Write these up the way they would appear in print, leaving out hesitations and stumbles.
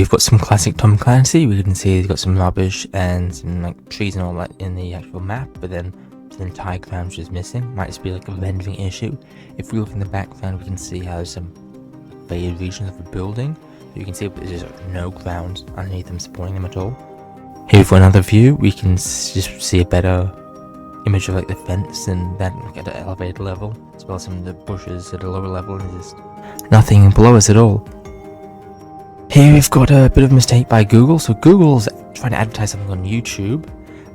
Here we've got some classic Tom Clancy. We can see he's got some rubbish and some like trees and all that in the actual map, but then the entire ground is missing. Might just be like a rendering issue. If we look in the background, we can see how there's some faded regions of the building. You can see there's just no ground underneath them supporting them at all. Here for another view, we can just see a better image of like the fence and that at the elevated level, as well as some of the bushes at a lower level, and there's nothing below us at all. Here we've got a bit of a mistake by Google. So Google's trying to advertise something on YouTube,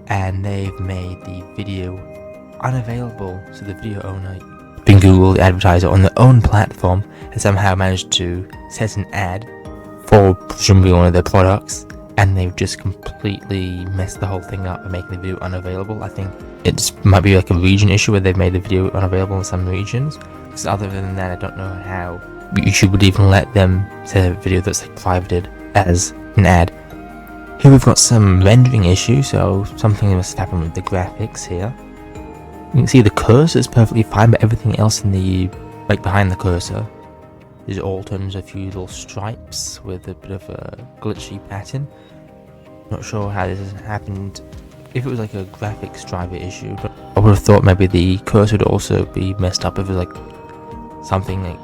and they've made the video unavailable. So the video owner, being Google, the advertiser on their own platform, has somehow managed to set an ad for presumably one of their products, and they've just completely messed the whole thing up by making the video unavailable. I think it might be like a region issue where they've made the video unavailable in some regions. Because other than that, I don't know how YouTube would even let them set a video that's like privated as an ad. Here we've got some rendering issues, so something must have happened with the graphics here. You can see the cursor is perfectly fine, but everything else in the like behind the cursor is all turns a few little stripes with a bit of a glitchy pattern. Not sure how this has happened. If it was like a graphics driver issue, but I would have thought maybe the cursor would also be messed up if it was like something like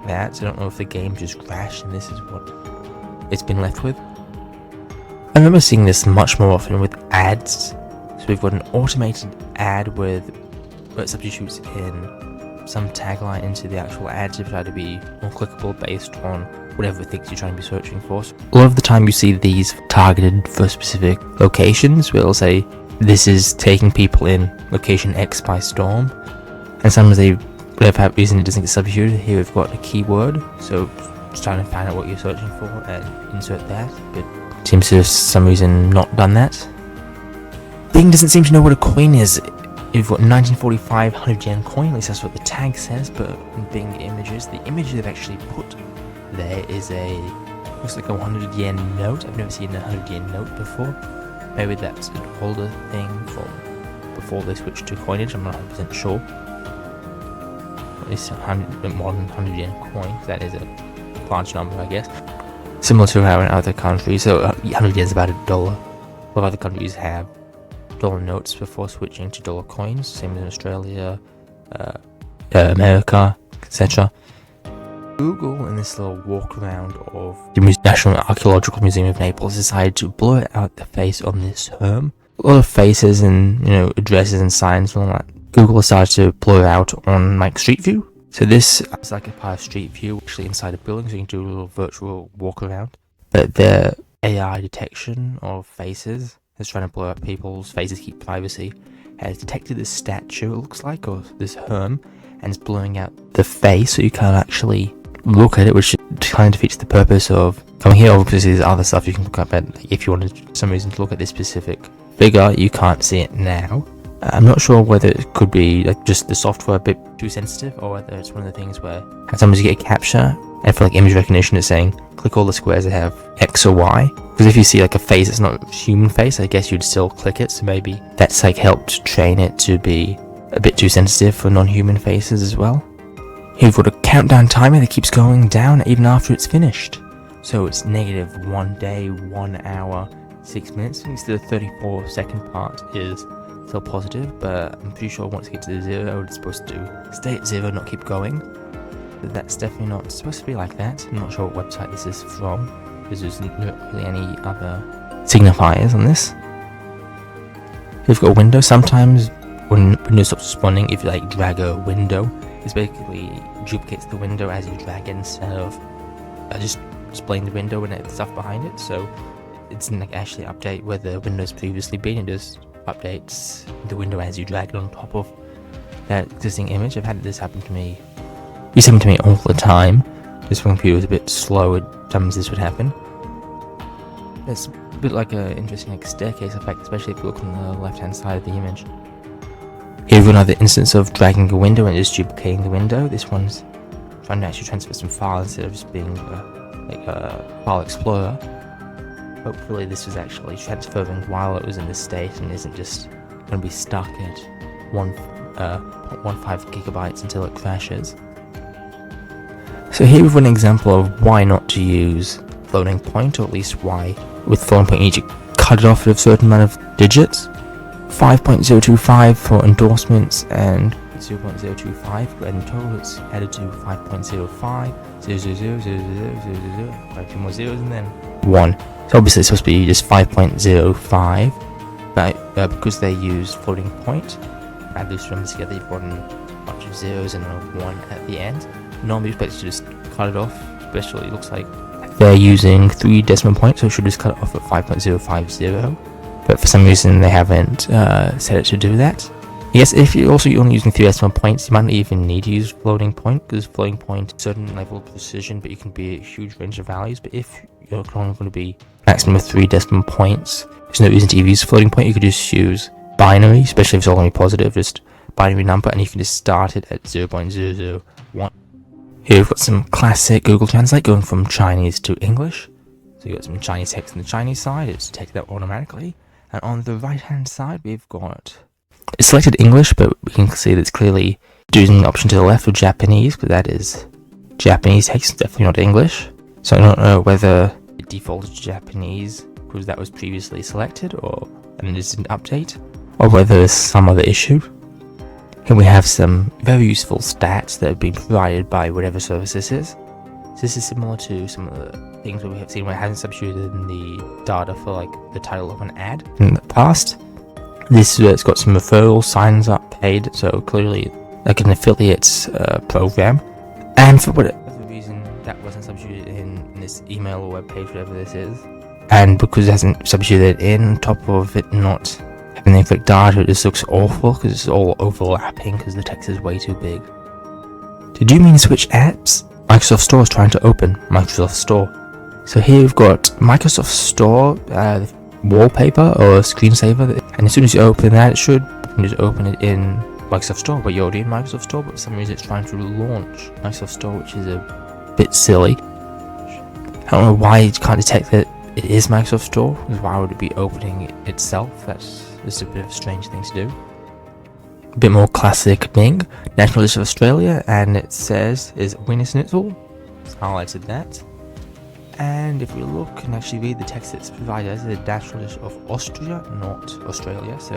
that. So I don't know if the game just crashed and this is what it's been left with. I remember seeing this much more often with ads. So we've got an automated ad where it substitutes in some tagline into the actual ad to try to be more clickable based on whatever it thinks you're trying to be searching for. So a lot of the time you see these targeted for specific locations where it'll say this is taking people in location X by storm, and sometimes they, whatever reason it doesn't get substituted. Here we've got a keyword, so just trying to find out what you're searching for and insert that, but it seems to have for some reason not done that. Bing doesn't seem to know what a coin is. You've got 1945 100 yen coin, at least that's what the tag says, but in Bing images, the image they've actually put there is looks like a 100 yen note. I've never seen a 100 yen note before. Maybe that's an older thing from before they switched to coinage, I'm not 100% sure. At least a modern 100 yen coin, that is a large number, I guess. Similar to how in other countries, so 100 yen is about $1. A lot of other countries have dollar notes before switching to dollar coins, same as in Australia, America, etc. Google, in this little walk around of the National Archaeological Museum of Naples, decided to blur out the face on this herm. A lot of faces and addresses and signs and all that. Google decided to blur out on like Street View. So this is like a part of Street View, actually inside a building, so you can do a little virtual walk around. But the AI detection of faces is trying to blur out people's faces, keep privacy, has detected this statue, it looks like, or this herm, and it's blurring out the face so you can't actually look at it, which kind of defeats the purpose of coming here. Obviously there's other stuff you can look up at, like if you wanted for some reason to look at this specific figure, you can't see it now. I'm not sure whether it could be like just the software a bit too sensitive, or whether it's one of the things where sometimes you get a capture, and for like image recognition it's saying click all the squares that have X or Y, because if you see like a face that's not a human face, I guess you'd still click it, so maybe that's like helped train it to be a bit too sensitive for non-human faces as well. Here we've got a countdown timer that keeps going down even after it's finished. So it's -1 day, 1 hour, 6 minutes. I think the 34-second part is still positive, but I'm pretty sure once it gets to 0, it's supposed to stay at 0, not keep going. But that's definitely not supposed to be like that. I'm not sure what website this is from, because there's not really any other signifiers on this. We've got a window. Sometimes when Windows stops responding, if you like drag a window, it basically duplicates the window as you drag it instead of just displaying the window and the stuff behind it. So it doesn't like actually update where the window's previously been, it just updates the window as you drag it on top of that existing image. I've had this happen to me. It happens to me all the time. Just when the computer was a bit slow, sometimes this would happen. It's a bit like an interesting like staircase effect, especially if you look on the left-hand side of the image. Here's another instance of dragging a window and just duplicating the window. This one's trying to actually transfer some files instead of just being like a file explorer. Hopefully this was actually transferring while it was in this state and isn't just going to be stuck at 1.15 gigabytes until it crashes. So here we've an example of why not to use floating point, or at least why with floating point you need to cut it off at a certain amount of digits. 5.025 for endorsements and 0.025, and in total it's added to 5.05, 0.0000000, quite a few more zeros, and then 1. So obviously it's supposed to be just 5.05, but because they use floating point, add those numbers together, you've got a bunch of zeros and a 1 at the end. Normally you're supposed to just cut it off, especially it looks like they're using 3 decimal points, so it should just cut it off at 5.050. But for some reason they haven't set it to do that. Yes, if you're only using 3 decimal points, you might not even need to use floating point, because floating point certain level of precision, but you can be a huge range of values. But if you're only going to be maximum of 3 decimal points, there's no reason to use floating point. You could just use binary, especially if it's all going to be positive, just binary number, and you can just start it at 0.001. Here we've got some classic Google Translate going from Chinese to English. So you've got some Chinese text on the Chinese side, it's takes that automatically. And on the right hand side we've got, it's selected English, but we can see that it's clearly doing an option to the left of Japanese, because that is Japanese text, definitely not English. So I don't know whether it defaulted to Japanese because that was previously selected, and it didn't update, or whether there's some other issue. Here we have some very useful stats that have been provided by whatever service this is. So this is similar to some of the things that we have seen where it hasn't substituted in the data for like the title of an ad in the past. This it's got some referral signs up paid, so clearly like an affiliates program. And for whatever reason that wasn't substituted in this email or web page, whatever this is. And because it hasn't substituted in, on top of it not having the incorrect data, it just looks awful because it's all overlapping because the text is way too big. Did you mean switch apps? Microsoft Store is trying to open Microsoft Store. So here we've got Microsoft Store wallpaper or screensaver, and as soon as you open that, you can just open it in Microsoft Store, but you're already in Microsoft Store, but for some reason it's trying to launch Microsoft Store, which is a bit silly. I don't know why it can't detect that it is Microsoft Store, because why would it be opening it itself? That's just a bit of a strange thing to do. A bit more classic Bing, National Dish of Australia, and it says is Wiener Schnitzel. It's highlighted that. And if we look and actually read the text that's provided as a national dish of Austria, not Australia, so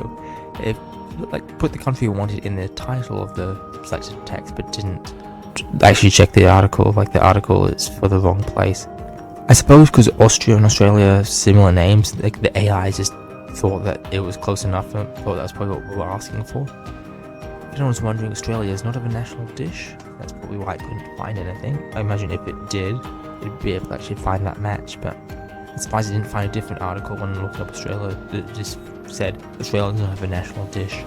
if you put the country you wanted in the title of the selected text, but didn't actually check the article, like the article is for the wrong place. I suppose because Austria and Australia are similar names, like the AI just thought that it was close enough and thought that was probably what we were asking for. If anyone's wondering, Australia is not of a national dish. That's probably why I couldn't find anything. I imagine if it did, it'd be able to actually find that match, but I'm surprised I didn't find a different article when looking up Australia that just said Australia doesn't have a national dish.